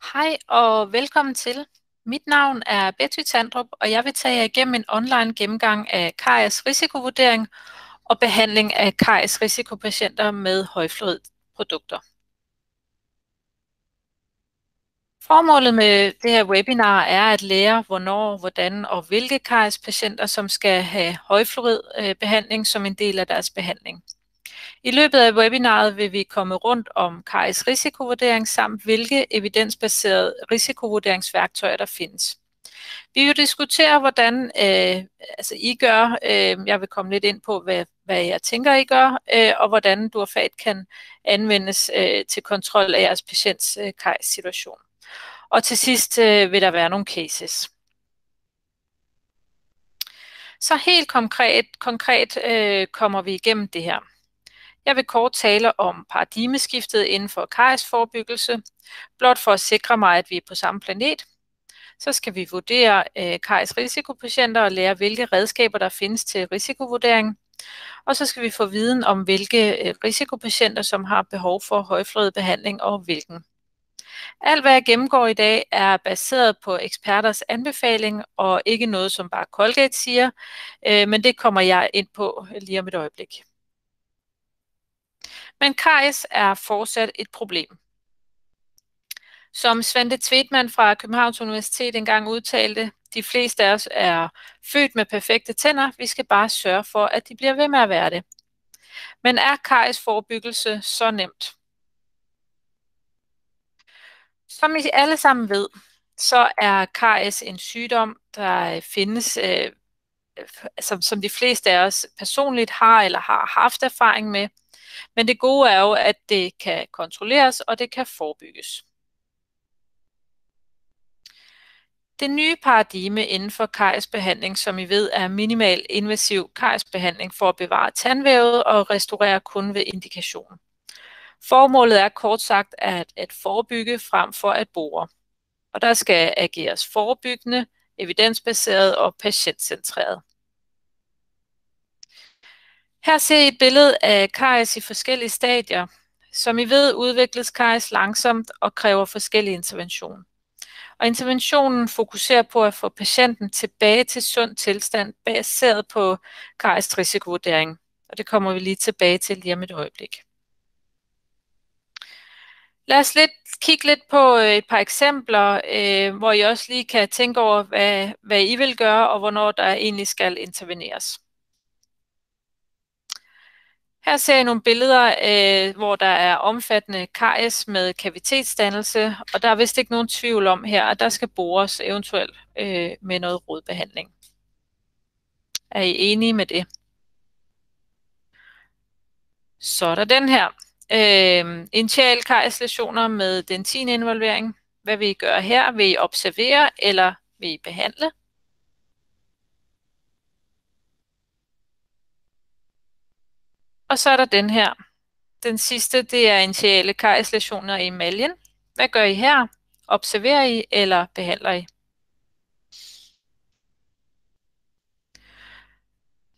Hej og velkommen til. Mit navn er Betty Tandrup, og jeg vil tage jer igennem en online gennemgang af CARIES risikovurdering og behandling af CARIES risikopatienter med højfluoridprodukter. Formålet med det her webinar er at lære, hvornår, hvordan og hvilke CARIES-patienter, som skal have højfluoridbehandling som en del af deres behandling. I løbet af webinaret vil vi komme rundt om CARIES risikovurdering samt hvilke evidensbaserede risikovurderingsværktøjer der findes. Vi vil diskutere, hvordan I gør. Jeg vil komme lidt ind på, hvad jeg tænker, I gør, og hvordan Durfat kan anvendes til kontrol af jeres patients CARIES-situation. Og til sidst vil der være nogle cases. Så helt konkret kommer vi igennem det her. Jeg vil kort tale om paradigmeskiftet inden for CARIES-forebyggelse, blot for at sikre mig, at vi er på samme planet. Så skal vi vurdere CARIES-risikopatienter og lære, hvilke redskaber der findes til risikovurdering. Og så skal vi få viden om, hvilke risikopatienter, som har behov for højfluoridbehandling og hvilken. Alt, hvad jeg gennemgår i dag, er baseret på eksperters anbefaling og ikke noget, som bare Colgate siger, men det kommer jeg ind på lige om et øjeblik. Men CARIES er fortsat et problem. Som Svante Tvedman fra Københavns Universitet engang udtalte, de fleste af os er født med perfekte tænder, vi skal bare sørge for, at de bliver ved med at være det. Men er CARIES-forebyggelse så nemt? Som I alle sammen ved, så er CARIES en sygdom, der findes, som de fleste af os personligt har eller har haft erfaring med. Men det gode er jo, at det kan kontrolleres, og det kan forebygges. Det nye paradigme inden for CARIES-behandling, som I ved, er minimal invasiv CARIES-behandling for at bevare tandvævet og restaurere kun ved indikation. Formålet er kort sagt at forebygge frem for at bore. Og der skal ageres forebyggende, evidensbaseret og patientcentreret. Her ser I et billede af CARIES i forskellige stadier. Som I ved, udvikles CARIES langsomt og kræver forskellige interventioner. Og interventionen fokuserer på at få patienten tilbage til sund tilstand, baseret på CARIES risikovurdering. Og det kommer vi lige tilbage til lige om et øjeblik. Lad os kigge lidt på et par eksempler, hvor I også lige kan tænke over, hvad I vil gøre, og hvornår der egentlig skal interveneres. Her ser I nogle billeder, hvor der er omfattende CARIES med kavitetsdannelse, og der er vist ikke nogen tvivl om her, at der skal bores eventuelt med noget rodbehandling. Er I enige med det? Så er der den her. Initial CARIES-læsioner med dentininvolvering. Hvad vil I gøre her? Vil I observere, eller vil I behandle? Og så er der den her. Den sidste, det er initiale CARIES-læsioner i emaljen. Hvad gør I her? Observerer I, eller behandler I?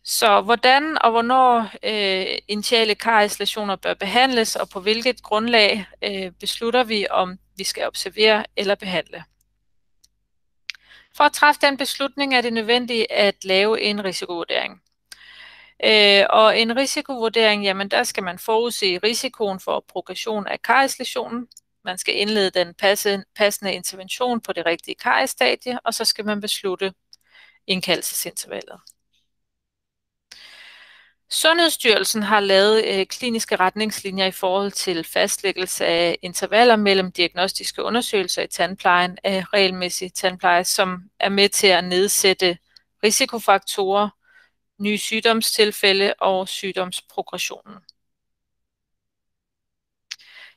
Så hvordan og hvornår initiale CARIES-læsioner bør behandles, og på hvilket grundlag beslutter vi, om vi skal observere eller behandle. For at træffe den beslutning er det nødvendigt at lave en risikovurdering. Og en risikovurdering, jamen der skal man forudse risikoen for progression af CARIES-læsionen. Man skal indlede den passende intervention på det rigtige CARIES-stadie, og så skal man beslutte indkaldelsesintervallet. Sundhedsstyrelsen har lavet kliniske retningslinjer i forhold til fastlæggelse af intervaller mellem diagnostiske undersøgelser i tandplejen af regelmæssig tandpleje, som er med til at nedsætte risikofaktorer, nye sygdomstilfælde og sygdomsprogressionen.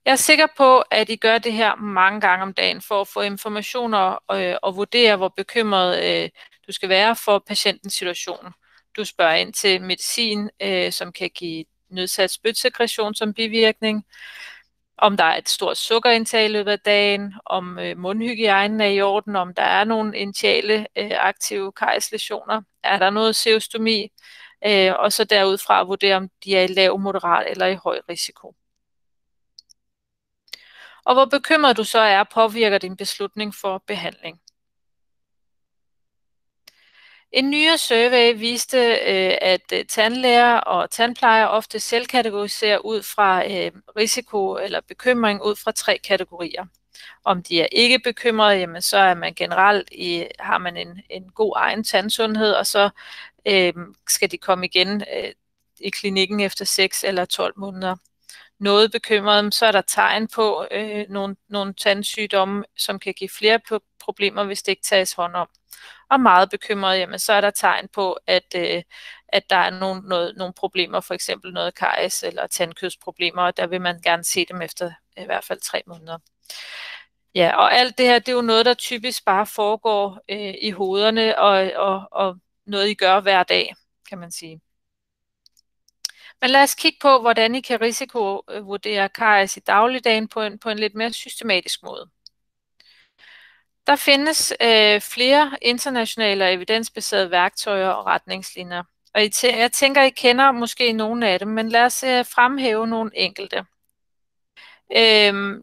Jeg er sikker på, at I gør det her mange gange om dagen for at få informationer og vurdere, hvor bekymret du skal være for patientens situation. Du spørger ind til medicin, som kan give nedsat spytsekretion som bivirkning, om der er et stort sukkerindtag i løbet af dagen, om mundhygiejnen er i orden, om der er nogle initiale aktive CARIES-læsioner, er der noget seostomi, og så derudfra vurdere, om de er i lav, moderat eller i høj risiko. Og hvor bekymret du så er, påvirker din beslutning for behandling. En nyere survey viste, at tandlæger og tandplejere ofte selv kategoriserer ud fra risiko eller bekymring ud fra 3 kategorier. Om de er ikke bekymrede, jamen så er man generelt har man en god egen tandsundhed, og så skal de komme igen i klinikken efter 6 eller 12 måneder. Noget bekymret, så er der tegn på nogle tandsygdomme, som kan give flere problemer, hvis det ikke tages hånd om. Og meget bekymret, jamen, så er der tegn på, at der er nogle problemer, for eksempel noget karies eller tandkødsproblemer, og der vil man gerne se dem efter i hvert fald 3 måneder. Ja, og alt det her, det er jo noget, der typisk bare foregår i hovederne, og noget, I gør hver dag, kan man sige. Men lad os kigge på, hvordan I kan risikovurdere karies i dagligdagen på en lidt mere systematisk måde. Der findes flere internationale og evidensbaserede værktøjer og retningslinjer. Og jeg tænker, I kender måske nogle af dem, men lad os fremhæve nogle enkelte.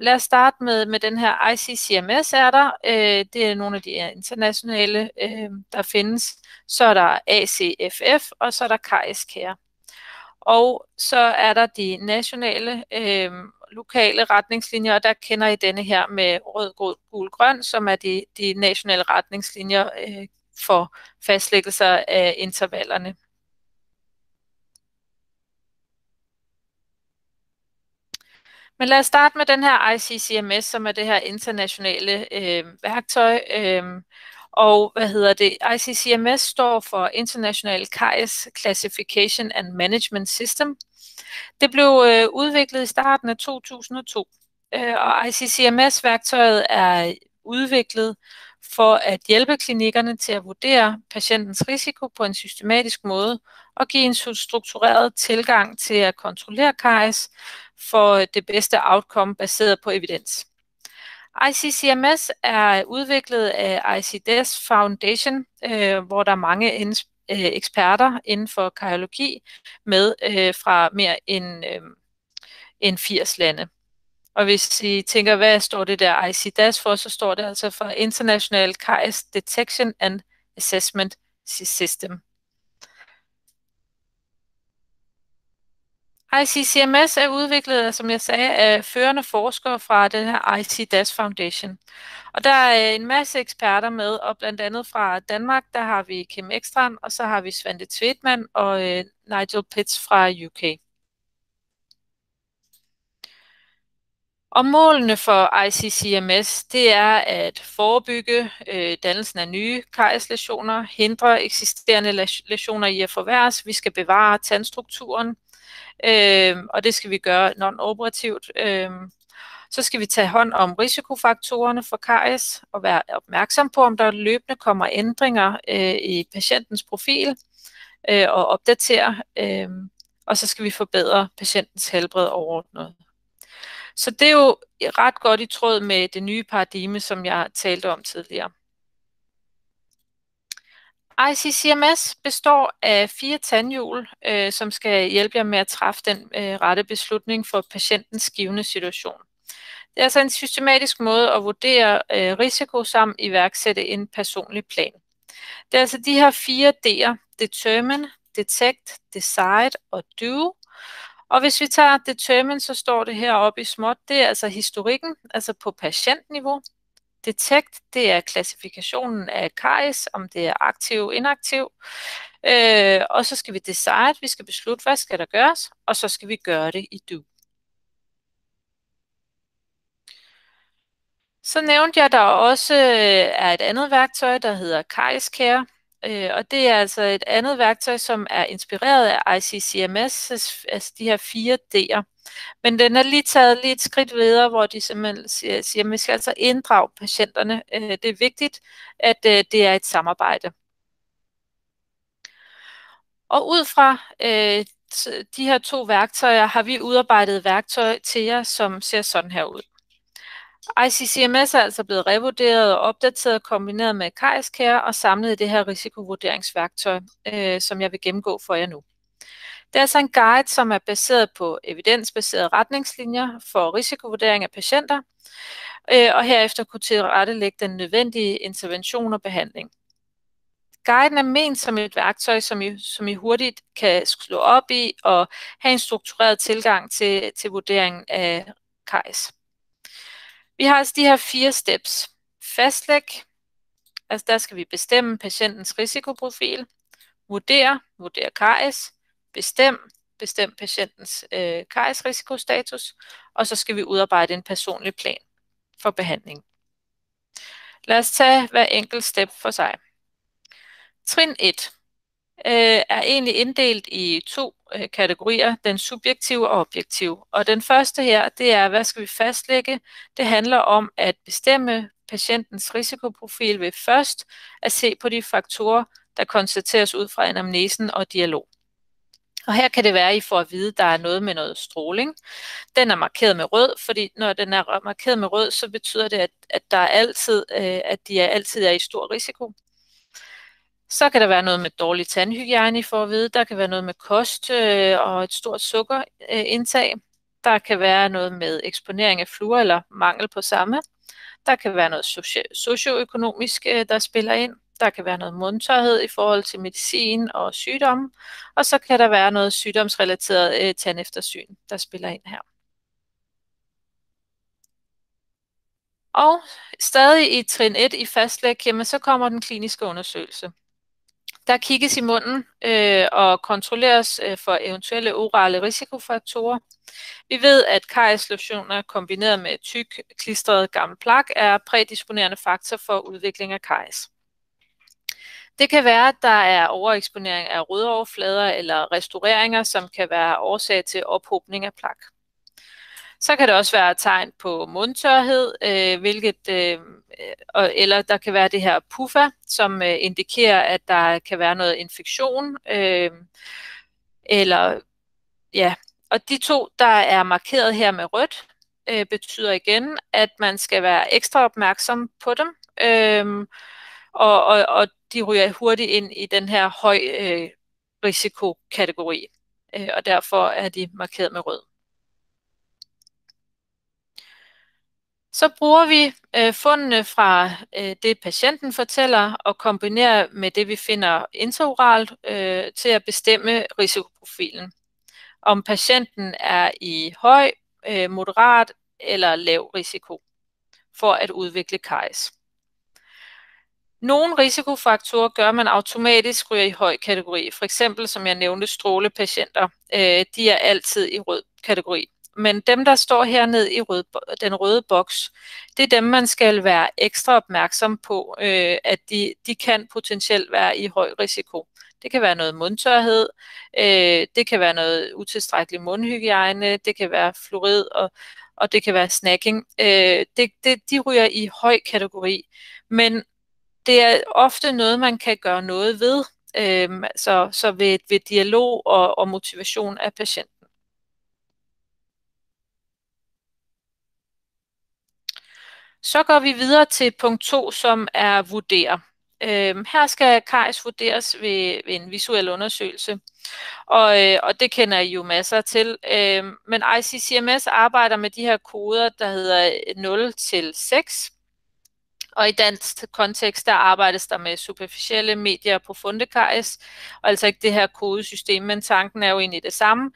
Lad os starte med den her ICCMS er der. Det er nogle af de internationale, der findes. Så er der ACFF, og så er der Caries Care. Og så er der de nationale, lokale retningslinjer, og der kender I denne her med rød, gul, grøn, som er de nationale retningslinjer for fastlæggelser af intervallerne. Men lad os starte med den her ICCMS, som er det her internationale værktøj. Og ICCMS står for International Caries Classification and Management System. Det blev udviklet i starten af 2002, og ICCMS-værktøjet er udviklet for at hjælpe klinikkerne til at vurdere patientens risiko på en systematisk måde og give en struktureret tilgang til at kontrollere caries for det bedste outcome baseret på evidens. ICCMS er udviklet af ICDES Foundation, hvor der er mange eksperter inden for kardiologi med fra mere end 80 lande. Og hvis I tænker, hvad står det der ICDES for, så står det altså for International Caries Detection and Assessment System. ICCMS er udviklet, som jeg sagde, af førende forskere fra den her ICDES Foundation. Og der er en masse eksperter med, og blandt andet fra Danmark, der har vi Kim Ekstrand, og så har vi Svante Tvedman og Nigel Pitts fra UK. Og målene for ICCMS, det er at forebygge dannelsen af nye karieslæsioner, hindre eksisterende læsioner i at forværres, vi skal bevare tandstrukturen, og det skal vi gøre non-operativt. Så skal vi tage hånd om risikofaktorerne for karies og være opmærksom på, om der løbende kommer ændringer i patientens profil og opdatere, og så skal vi forbedre patientens helbred overordnet. Så det er jo ret godt i tråd med det nye paradigme, som jeg talte om tidligere. ICCMS består af 4 tandhjul, som skal hjælpe jer med at træffe den rette beslutning for patientens givne situation. Det er altså en systematisk måde at vurdere risiko samt iværksætte en personlig plan. Det er altså de her 4 D'er: Determine, Detect, Decide og Do. Og hvis vi tager Determine, så står det heroppe i småt. Det er altså historikken, altså på patientniveau. Detect, det er klassifikationen af caries, om det er aktiv, inaktiv. Og så skal vi decide, vi skal beslutte, hvad skal der gøres, og så skal vi gøre det i Do. Så nævnte jeg, der også er et andet værktøj, der hedder Caries Care. Og det er altså et andet værktøj, som er inspireret af ICCMS, altså de her 4 D'er. Men den er lige taget et skridt videre, hvor de simpelthen siger, at vi skal altså inddrage patienterne. Det er vigtigt, at det er et samarbejde. Og ud fra de her 2 værktøjer har vi udarbejdet værktøj til jer, som ser sådan her ud. ICCMS er altså blevet revurderet og opdateret, kombineret med Caries Care og samlet i det her risikovurderingsværktøj, som jeg vil gennemgå for jer nu. Det er altså en guide, som er baseret på evidensbaserede retningslinjer for risikovurdering af patienter, og herefter kunne tilrettelægge den nødvendige intervention og behandling. Guiden er ment som et værktøj, som I hurtigt kan slå op i og have en struktureret tilgang til vurderingen af KAIS. Vi har altså de her 4 steps. Fastlæg, altså der skal vi bestemme patientens risikoprofil, vurdere KAIS, bestem patientens KAIS-risikostatus, og så skal vi udarbejde en personlig plan for behandling. Lad os tage hver enkelt step for sig. Trin 1 er egentlig inddelt i 2 kategorier, den subjektive og objektive. Og den første her, det er, hvad skal vi fastlægge? Det handler om at bestemme patientens risikoprofil ved først at se på de faktorer, der konstateres ud fra anamnesen og dialog. Og her kan det være, at I får at vide, at der er noget med noget stråling. Den er markeret med rød, fordi når den er markeret med rød, så betyder det, at de altid er i stor risiko. Så kan der være noget med dårlig tandhygiejne, I får at vide. Der kan være noget med kost og et stort sukkerindtag. Der kan være noget med eksponering af fluor eller mangel på samme. Der kan være noget socioøkonomisk, der spiller ind. Der kan være noget mundtørhed i forhold til medicin og sygdomme. Og så kan der være noget sygdomsrelateret tandeftersyn, der spiller ind her. Og stadig i trin 1 i fastlæg, jamen så kommer den kliniske undersøgelse. Der kigges i munden og kontrolleres for eventuelle orale risikofaktorer. Vi ved, at karieslotioner kombineret med tyk, klistret gammel plak er prædisponerende faktor for udvikling af karies. Det kan være, at der er overeksponering af rødoverflader eller restaureringer, som kan være årsag til ophobning af plak. Så kan det også være tegn på mundtørhed, eller der kan være det her puffa, som indikerer, at der kan være noget infektion. Og de 2, der er markeret her med rødt, betyder igen, at man skal være ekstra opmærksom på dem, og de ryger hurtigt ind i den her høj risikokategori, og derfor er de markeret med rød. Så bruger vi fundene fra det patienten fortæller og kombinerer med det vi finder intraoralt til at bestemme risikoprofilen. Om patienten er i høj, moderat eller lav risiko for at udvikle karies. Nogle risikofaktorer gør man automatisk ryger i høj kategori. For eksempel, som jeg nævnte, strålepatienter. De er altid i rød kategori. Men dem, der står hernede i den røde boks, det er dem, man skal være ekstra opmærksom på, at de kan potentielt være i høj risiko. Det kan være noget mundtørhed, det kan være noget utilstrækkelig mundhygiejne, det kan være fluorid, og det kan være snacking. De ryger i høj kategori, men det er ofte noget, man kan gøre noget ved, så ved dialog og motivation af patienten. Så går vi videre til punkt 2, som er vurdere. Her skal karies vurderes ved en visuel undersøgelse, og det kender I jo masser til. Men ICCMS arbejder med de her koder, der hedder 0 til 6. Og i dansk kontekst, der arbejdes der med superficielle medier profunde karies, og altså ikke det her kodesystem, men tanken er jo egentlig det samme.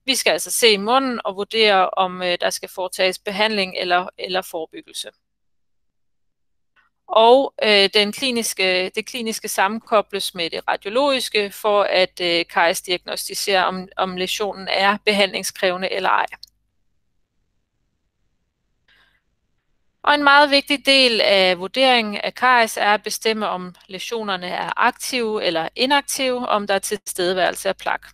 Vi skal altså se i munden og vurdere, om der skal foretages behandling eller forebyggelse. Og det kliniske sammenkobles med det radiologiske for at karies-diagnostisere, om læsionen er behandlingskrævende eller ej. Og en meget vigtig del af vurderingen af karies er at bestemme, om læsionerne er aktive eller inaktive, om der er tilstedeværelse af plak.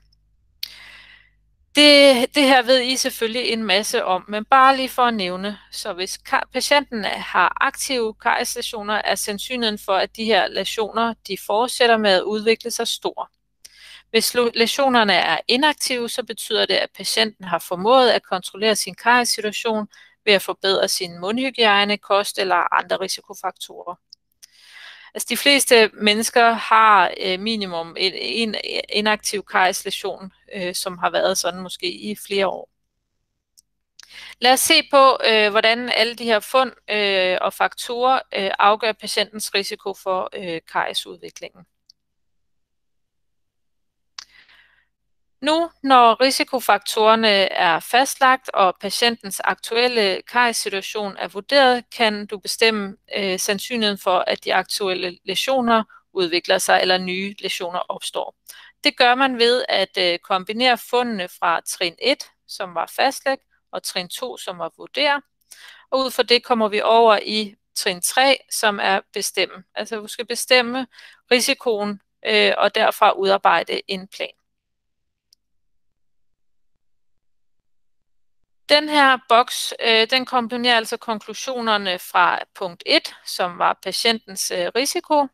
Det her ved I selvfølgelig en masse om, men bare lige for at nævne, så hvis patienten har aktive karieslæsioner, er sandsynligheden for, at de her læsioner de fortsætter med at udvikle sig stor. Hvis læsionerne er inaktive, så betyder det, at patienten har formået at kontrollere sin kariessituation ved at forbedre sin mundhygiejne, kost eller andre risikofaktorer. Altså de fleste mennesker har minimum en inaktiv karieslæsion, som har været sådan måske i flere år. Lad os se på, hvordan alle de her fund og faktorer afgør patientens risiko for kariesudviklingen. Nu, når risikofaktorerne er fastlagt og patientens aktuelle kariessituation er vurderet, kan du bestemme sandsynligheden for, at de aktuelle læsioner udvikler sig eller nye læsioner opstår. Det gør man ved at kombinere fundene fra trin 1, som var fastlagt, og trin 2, som var vurderet. Og ud fra det kommer vi over i trin 3, som er bestemme. Altså du skal bestemme risikoen og derfra udarbejde en plan. Den her boks, den kombinerer altså konklusionerne fra punkt 1, som var patientens risiko.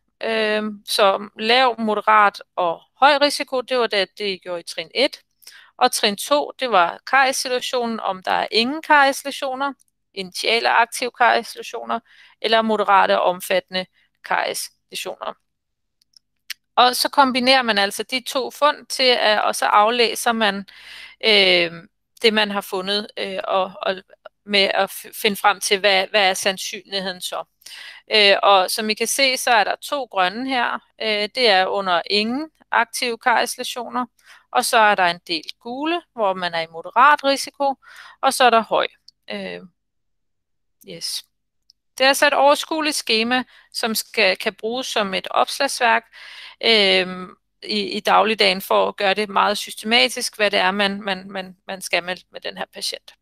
Så lav, moderat og høj risiko, det var det, I gjorde i trin 1. Og trin 2, det var kariessituationen, om der er ingen karieslæsioner, initiale aktive karieslæsioner, eller moderate og omfattende karieslæsioner. Og så kombinerer man altså de to fund til, og så aflæser man det, man har fundet, og med at finde frem til, hvad er sandsynligheden så. Og som I kan se, så er der 2 grønne her. Det er under ingen aktive karieslæsioner, og så er der en del gule, hvor man er i moderat risiko, og så er der høj. Yes. Det er altså et overskueligt skema, som kan bruges som et opslagsværk i dagligdagen for at gøre det meget systematisk, hvad det er, man skal med den her patient.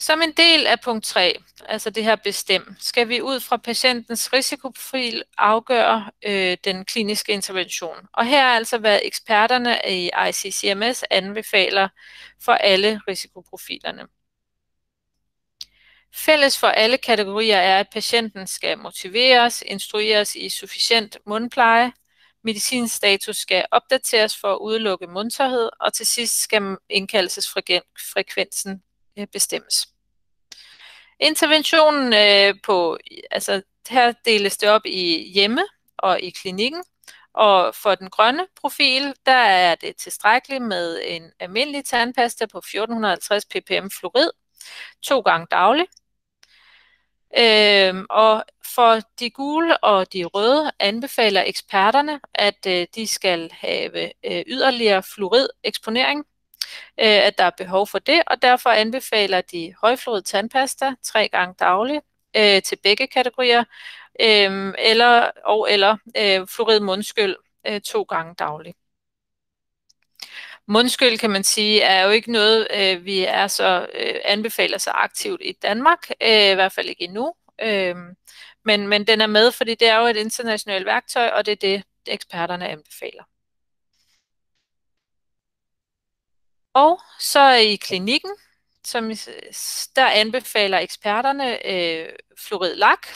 Som en del af punkt 3, altså det her bestem, skal vi ud fra patientens risikoprofil afgøre den kliniske intervention. Og her er altså, hvad eksperterne i ICCMS anbefaler for alle risikoprofilerne. Fælles for alle kategorier er, at patienten skal motiveres, instrueres i sufficient mundpleje, medicinstatus skal opdateres for at udelukke mundtørhed, og til sidst skal indkaldelsesfrekvensen bestemmes. Interventionen her deles det op i hjemme og i klinikken, og for den grønne profil, der er det tilstrækkeligt med en almindelig tandpasta på 1450 ppm fluorid 2 gange dagligt. Og for de gule og de røde anbefaler eksperterne, at de skal have yderligere fluorideksponering, at der er behov for det, og derfor anbefaler de højfluorid tandpasta 3 gange dagligt til begge kategorier, eller fluorid mundskyld 2 gange dagligt. Mundskyld, kan man sige, er jo ikke noget, vi anbefaler så aktivt i Danmark, i hvert fald ikke endnu. Men den er med, fordi det er jo et internationalt værktøj, og det er det, eksperterne anbefaler. Og så i klinikken, der anbefaler eksperterne fluoridlak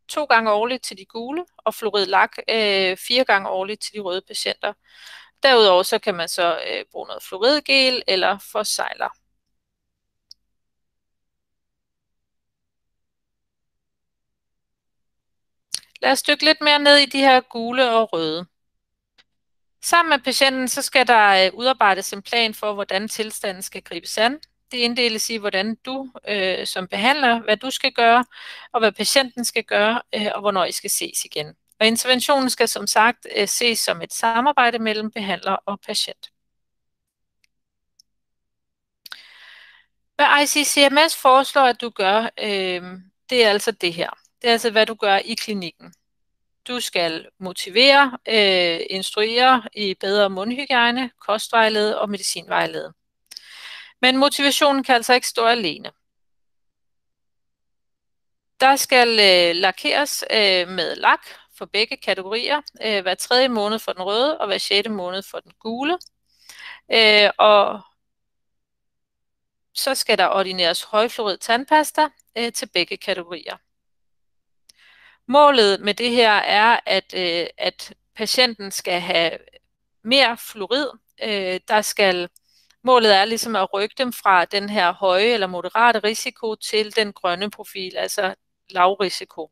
2 gange årligt til de gule, og fluoridlak 4 gange årligt til de røde patienter. Derudover så kan man så bruge noget fluoridgel eller forsejler. Lad os dykke lidt mere ned i de her gule og røde. Sammen med patienten så skal der udarbejdes en plan for, hvordan tilstanden skal gribes an. Det inddeles i, hvordan du som behandler, hvad du skal gøre, og hvad patienten skal gøre, og hvornår I skal ses igen. Og interventionen skal som sagt ses som et samarbejde mellem behandler og patient. Hvad ICCMS foreslår, at du gør, det er altså det her. Det er altså, hvad du gør i klinikken. Du skal motivere, instruere i bedre mundhygiejne, kostvejlede og medicinvejlede. Men motivationen kan altså ikke stå alene. Der skal lakeres med lak for begge kategorier, hver 3. måned for den røde og hver 6. måned for den gule. Og så skal der ordineres højfluorid tandpasta til begge kategorier. Målet med det her er, at patienten skal have mere fluorid. Der skal Målet er ligesom at rykke dem fra den her høje eller moderate risiko til den grønne profil, altså lav risiko.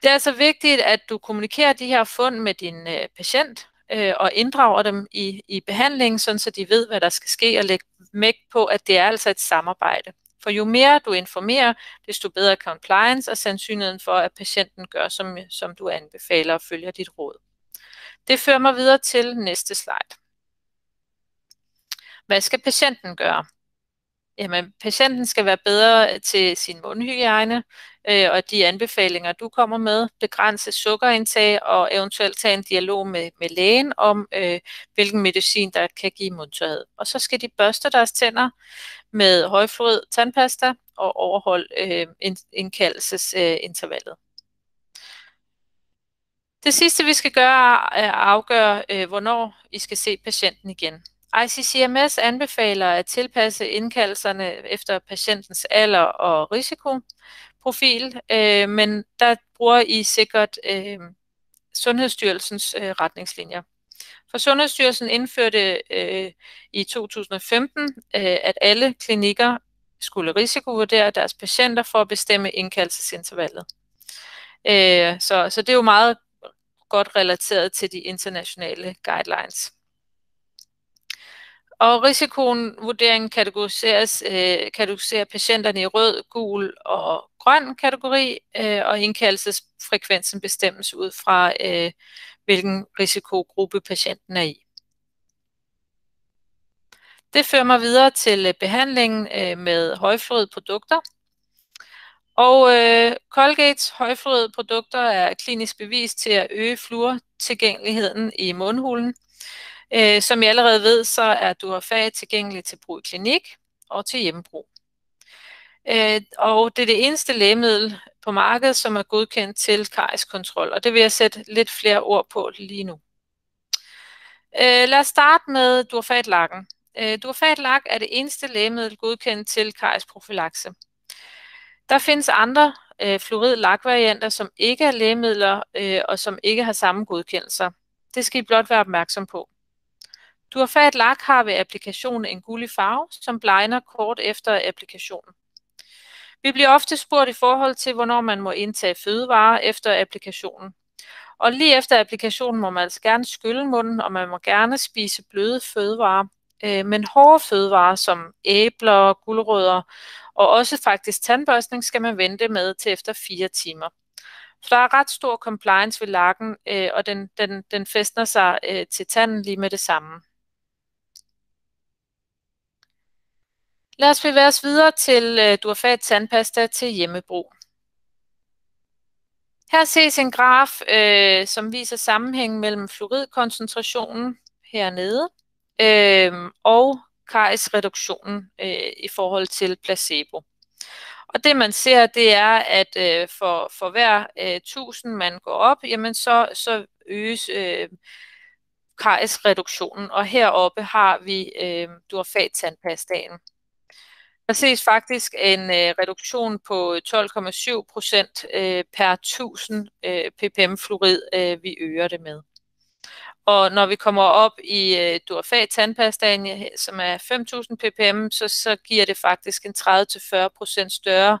Det er altså vigtigt, at du kommunikerer de her fund med din patient og inddrager dem i behandlingen, sådan så de ved, hvad der skal ske, og lægge vægt på, at det er altså et samarbejde. For jo mere du informerer, desto bedre compliance og sandsynligheden for, at patienten gør, som du anbefaler og følger dit råd. Det fører mig videre til næste slide. Hvad skal patienten gøre? Jamen, patienten skal være bedre til sin mundhygiejne og de anbefalinger, du kommer med. Begrænse sukkerindtag og eventuelt tage en dialog med lægen om, hvilken medicin, der kan give mundtørhed. Og så skal de børste deres tænder med højfluorid tandpasta og overholde indkaldelsesintervallet. Det sidste, vi skal gøre, er at afgøre, hvornår I skal se patienten igen. ICCMS anbefaler at tilpasse indkaldelserne efter patientens alder og risikoprofil, men der bruger I sikkert Sundhedsstyrelsens retningslinjer. For Sundhedsstyrelsen indførte i 2015, at alle klinikker skulle risikovurdere deres patienter for at bestemme indkaldelsesintervallet. Så det er jo meget godt relateret til de internationale guidelines. Og risikovurderingen kategoriserer patienterne i rød, gul og grøn kategori, og indkaldelsesfrekvensen bestemmes ud fra, hvilken risikogruppe patienten er i. Det fører mig videre til behandlingen med højfluoridprodukter. Og Colgates højfluoridprodukter er klinisk bevis til at øge fluortilgængeligheden i mundhulen. Som I allerede ved, så er Duofag tilgængelig til brug i klinik og til hjemmebrug. Og det er det eneste lægemiddel på markedet, som er godkendt til karieskontrol, og det vil jeg sætte lidt flere ord på lige nu. Lad os starte med Duofag-lakken. Duofag-lak er det eneste lægemiddel godkendt til kariesprofylakse. Der findes andre fluorid-lak-varianter, som ikke er lægemidler og som ikke har samme godkendelser. Det skal I blot være opmærksom på. Duofag-lak har ved applikation en gullig farve, som blegner kort efter applikationen. Vi bliver ofte spurgt i forhold til, hvornår man må indtage fødevarer efter applikationen. Og lige efter applikationen må man altså gerne skylle munden, og man må gerne spise bløde fødevarer. Men hårde fødevarer som æbler, gulerødder og også faktisk tandbørstning skal man vente med til efter 4 timer. For der er ret stor compliance ved lakken, og den fæstner sig til tanden lige med det samme. Lad os bevæge os videre til Duofag tandpasta til hjemmebrug. Her ses en graf, som viser sammenhængen mellem fluoridkoncentrationen hernede og kariesreduktionen i forhold til placebo. Og det man ser, det er, at for hver 1000 man går op, jamen så øges kariesreduktionen, og heroppe har vi Duofag tandpastaen. Der ses faktisk en reduktion på 12,7% per 1000 ppm fluorid, vi øger det med. Og når vi kommer op i Duofag tandpastaen, som er 5000 ppm, så giver det faktisk en 30-40% større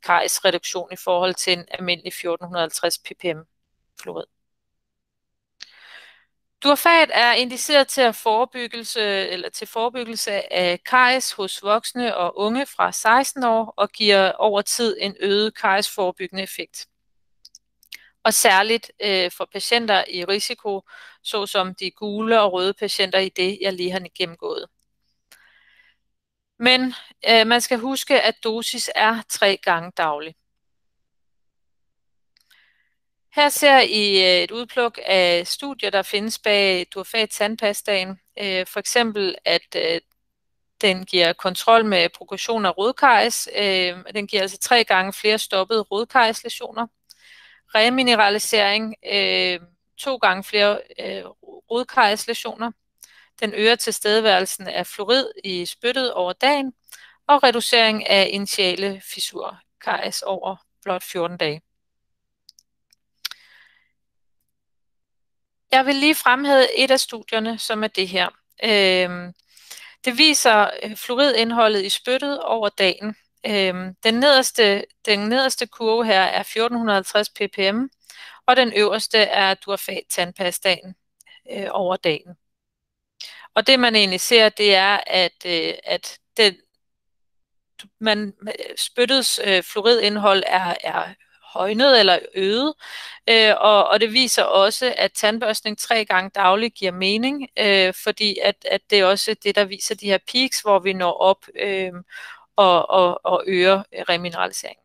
kariesreduktion i forhold til en almindelig 1450 ppm fluorid. Duofag er indiceret til forebyggelse af karies hos voksne og unge fra 16 år og giver over tid en øget kariesforebyggende effekt. Og særligt for patienter i risiko, såsom de gule og røde patienter i det, jeg lige har gennemgået. Men man skal huske, at dosis er 3 gange daglig. Her ser I et udpluk af studier, der findes bag Duofag tandpastaen. For eksempel, at den giver kontrol med progression af rodkaries. Den giver altså 3 gange flere stoppede rodkarieslæsioner. Remineralisering, 2 gange flere rodkarieslæsioner. Den øger tilstedeværelsen af fluorid i spyttet over dagen, og reducering af initiale fissurkaries over blot 14 dage. Jeg vil lige fremhæve et af studierne, som er det her. Det viser fluoridindholdet i spyttet over dagen. Den nederste kurve her er 1450 ppm, og den øverste er Duafat tandpastaen over dagen. Og det man egentlig ser, det er, at spyttets fluoridindhold er højnet eller øget, og det viser også, at tandbørstning 3 gange dagligt giver mening, fordi at det er også det, der viser de her peaks, hvor vi når op og øger remineralisering.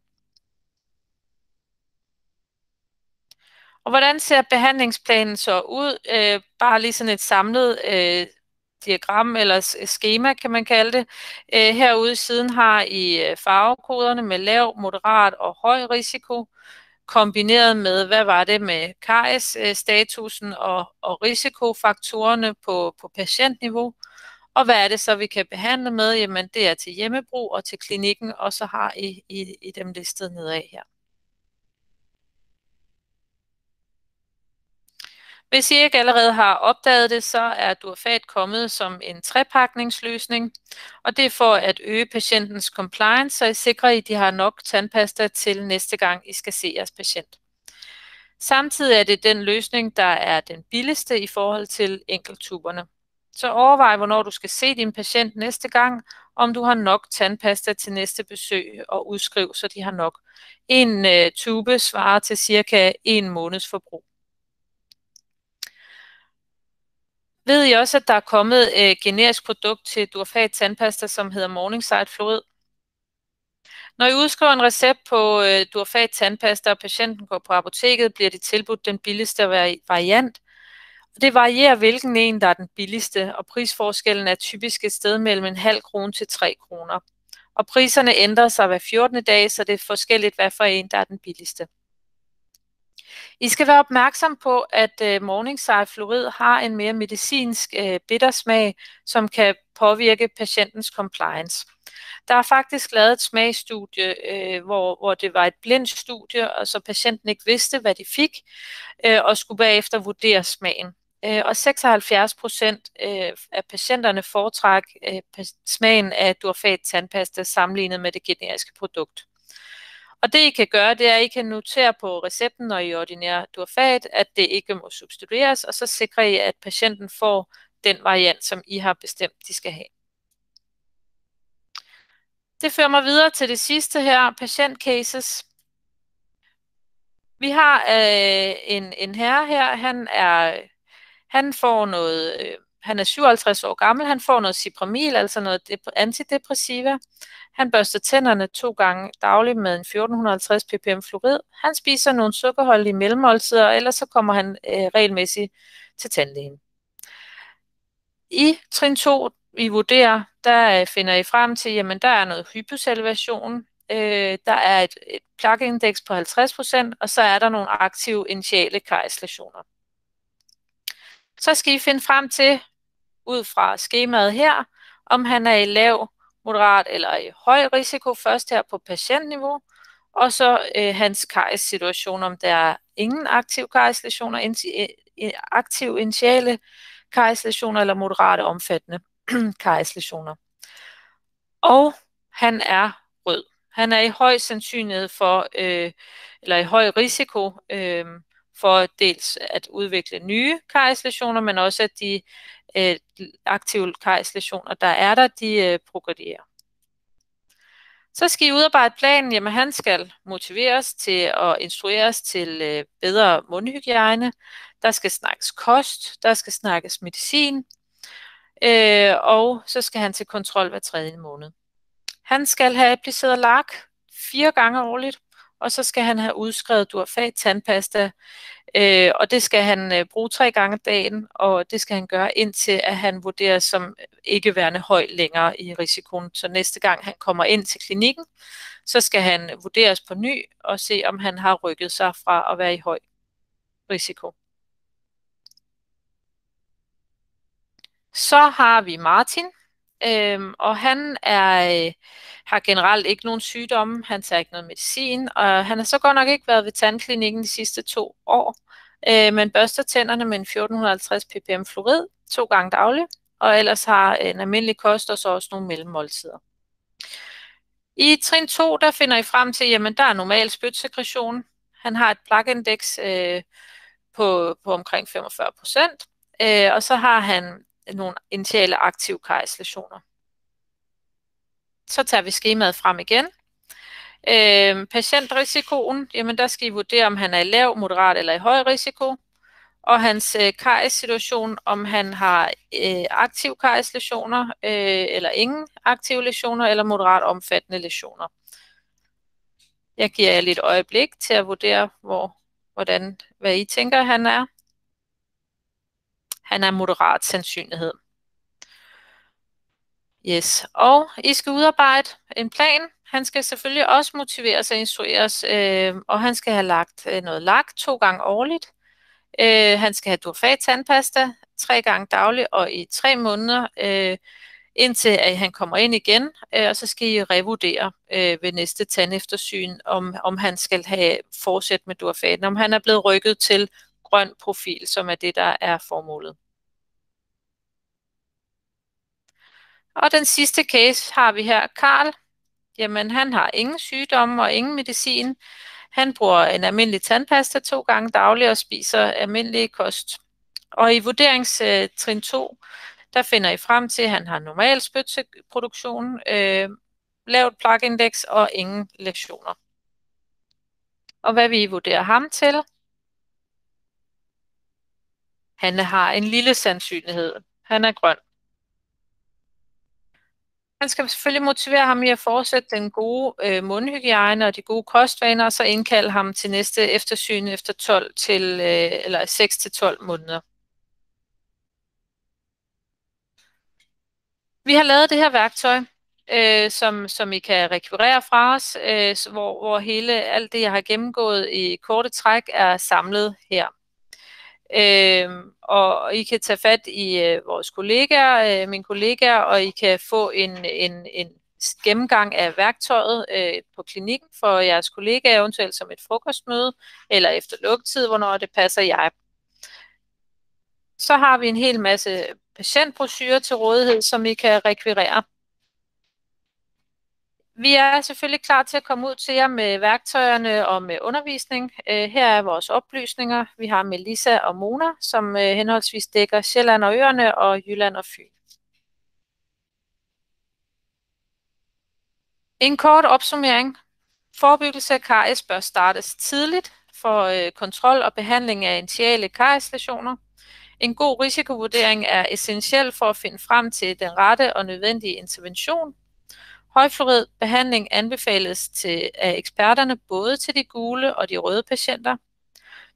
Og hvordan ser behandlingsplanen så ud? Bare lige sådan et samlet diagram eller skema, kan man kalde det. Herude i siden har I farvekoderne med lav, moderat og høj risiko, kombineret med, hvad var det med caries-statusen og risikofaktorerne på patientniveau. Og hvad er det så, vi kan behandle med? Jamen, det er til hjemmebrug og til klinikken, og så har I dem listet nedad her. Hvis I ikke allerede har opdaget det, så er Duafat kommet som en trepakningsløsning, og det er for at øge patientens compliance, så I sikrer, at de har nok tandpasta til næste gang, I skal se jeres patient. Samtidig er det den løsning, der er den billigste i forhold til enkelttuberne. Så overvej, hvornår du skal se din patient næste gang, om du har nok tandpasta til næste besøg, og udskriv, så de har nok. En tube svarer til cirka 1 måneds forbrug. Ved I også, at der er kommet et generisk produkt til Duafat tandpasta, som hedder Morningside Fluorid? Når I udskriver en recept på Duafat tandpasta, og patienten går på apoteket, bliver de tilbudt den billigste variant. Det varierer, hvilken en, der er den billigste, og prisforskellen er typisk et sted mellem 0,5 krone til 3 kroner. Og priserne ændrer sig hver 14. dag, så det er forskelligt, hvad for en, der er den billigste. I skal være opmærksom på, at Morningside Fluorid har en mere medicinsk bittersmag, som kan påvirke patientens compliance. Der er faktisk lavet et smagsstudie, hvor det var et blindt studie, og så patienten ikke vidste, hvad de fik, og skulle bagefter vurdere smagen. Og 76% af patienterne foretræk smagen af Duafat tandpasta sammenlignet med det generiske produkt. Og det I kan gøre, det er, at I kan notere på recepten, når I ordinerer Duafat, at det ikke må substitueres, og så sikrer I, at patienten får den variant, som I har bestemt, de skal have. Det fører mig videre til det sidste her, patientcases. Vi har en herre her, han får noget, han er 57 år gammel, han får noget Cipramil, altså noget antidepressiva. Han børster tænderne 2 gange dagligt med en 1450 ppm fluorid. Han spiser nogle sukkerholdige mellemmåltider, ellers så kommer han regelmæssigt til tandlægen. I trin 2, I vurderer, der finder I frem til, jamen der er noget hyposalivation, der er et plaqueindeks på 50%, og så er der nogle aktive initiale karieslæsioner. Så skal I finde frem til, ud fra skemaet her, om han er i lav, moderat eller i høj risiko, først her på patientniveau, og så hans kariessituation, om der er ingen aktive karieslæsioner, aktive initiale karieslæsioner eller moderate omfattende karieslæsioner. Og han er rød. Han er i høj sandsynlighed for, eller i høj risiko for dels at udvikle nye karieslæsioner, men også at de aktive karieslæsioner, der er der, de progredierer. Så skal I udarbejde planen, jamen han skal motiveres til og instrueres til bedre mundhygiejne. Der skal snakkes kost, der skal snakkes medicin, og så skal han til kontrol hver 3. måned. Han skal have appliceret LAK 4 gange årligt, og så skal han have udskrevet Duafat tandpasta, og det skal han bruge 3 gange dagen, og det skal han gøre indtil at han vurderes som ikke værende høj længere i risikoen. Så næste gang han kommer ind til klinikken, så skal han vurderes på ny og se om han har rykket sig fra at være i høj risiko. Så har vi Martin, og han har generelt ikke nogen sygdomme, han tager ikke noget medicin, og han har så godt nok ikke været ved tandklinikken de sidste 2 år, men børster tænderne med en 1450 ppm fluorid 2 gange dagligt, og ellers har en almindelig kost og så også nogle mellemmåltider. I trin 2, der finder I frem til, jamen der er normal spytsekretion. Han har et plakindeks på omkring 45%, og så har han nogle initiale aktive karislæsioner. Så tager vi skemaet frem igen. Patientrisikoen, jamen der skal I vurdere, om han er i lav, moderat eller i høj risiko. Og hans karies-situation, om han har aktive karies-læsioner, eller ingen aktive læsioner, eller moderat omfattende læsioner. Jeg giver jer lige et øjeblik til at vurdere, hvad I tænker, han er. Han er moderat sandsynlighed. Yes, og I skal udarbejde en plan. Han skal selvfølgelig også motiveres og instrueres, og han skal have lagt noget lak 2 gange årligt. Han skal have Durfat tandpasta 3 gange dagligt og i 3 måneder, indtil at han kommer ind igen, og så skal I revurdere ved næste tandeftersyn, om han skal have fortsæt med Durfaten, om han er blevet rykket til grøn profil, som er det, der er formålet. Og den sidste case har vi her, Karl. Jamen, han har ingen sygdomme og ingen medicin. Han bruger en almindelig tandpasta 2 gange dagligt og spiser almindelig kost. Og i vurderingstrin 2, der finder I frem til, at han har normal spytproduktion, lavt plakindeks og ingen læsioner. Og hvad vil I vurdere ham til? Han har en lille sandsynlighed. Han er grøn. Man skal selvfølgelig motivere ham i at fortsætte den gode mundhygiejne og de gode kostvaner, og så indkalde ham til næste eftersyn efter 6 til 12 måneder. Vi har lavet det her værktøj, som I kan rekvirere fra os, hvor alt det, jeg har gennemgået i korte træk, er samlet her. Og I kan tage fat i vores kollegaer, mine kollegaer, og I kan få en gennemgang af værktøjet på klinikken for jeres kollegaer, eventuelt som et frokostmøde, eller efter lukketid, hvornår det passer jer. Så har vi en hel masse patientbrochurer til rådighed, som I kan rekvirere. Vi er selvfølgelig klar til at komme ud til jer med værktøjerne og med undervisning. Her er vores oplysninger. Vi har Melissa og Mona, som henholdsvis dækker Sjælland og Øerne og Jylland og Fyn. En kort opsummering. Forebyggelse af karies bør startes tidligt for kontrol og behandling af initiale karieslæsioner. En god risikovurdering er essentiel for at finde frem til den rette og nødvendige intervention. Højfluorid behandling anbefales af eksperterne både til de gule og de røde patienter.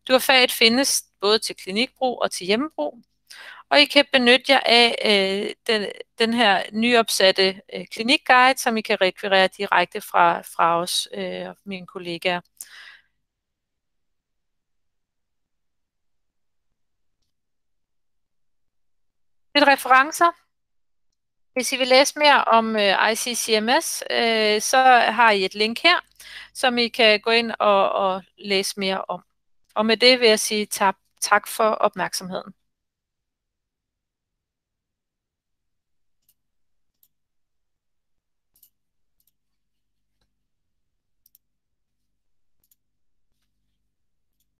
Durfat findes både til klinikbrug og til hjemmebrug. Og I kan benytte jer af den her nyopsatte klinikguide, som I kan rekvirere direkte fra os, mine kollegaer. Lidt referencer. Hvis I vil læse mere om ICCMS, så har I et link her, som I kan gå ind og læse mere om. Og med det vil jeg sige tak for opmærksomheden.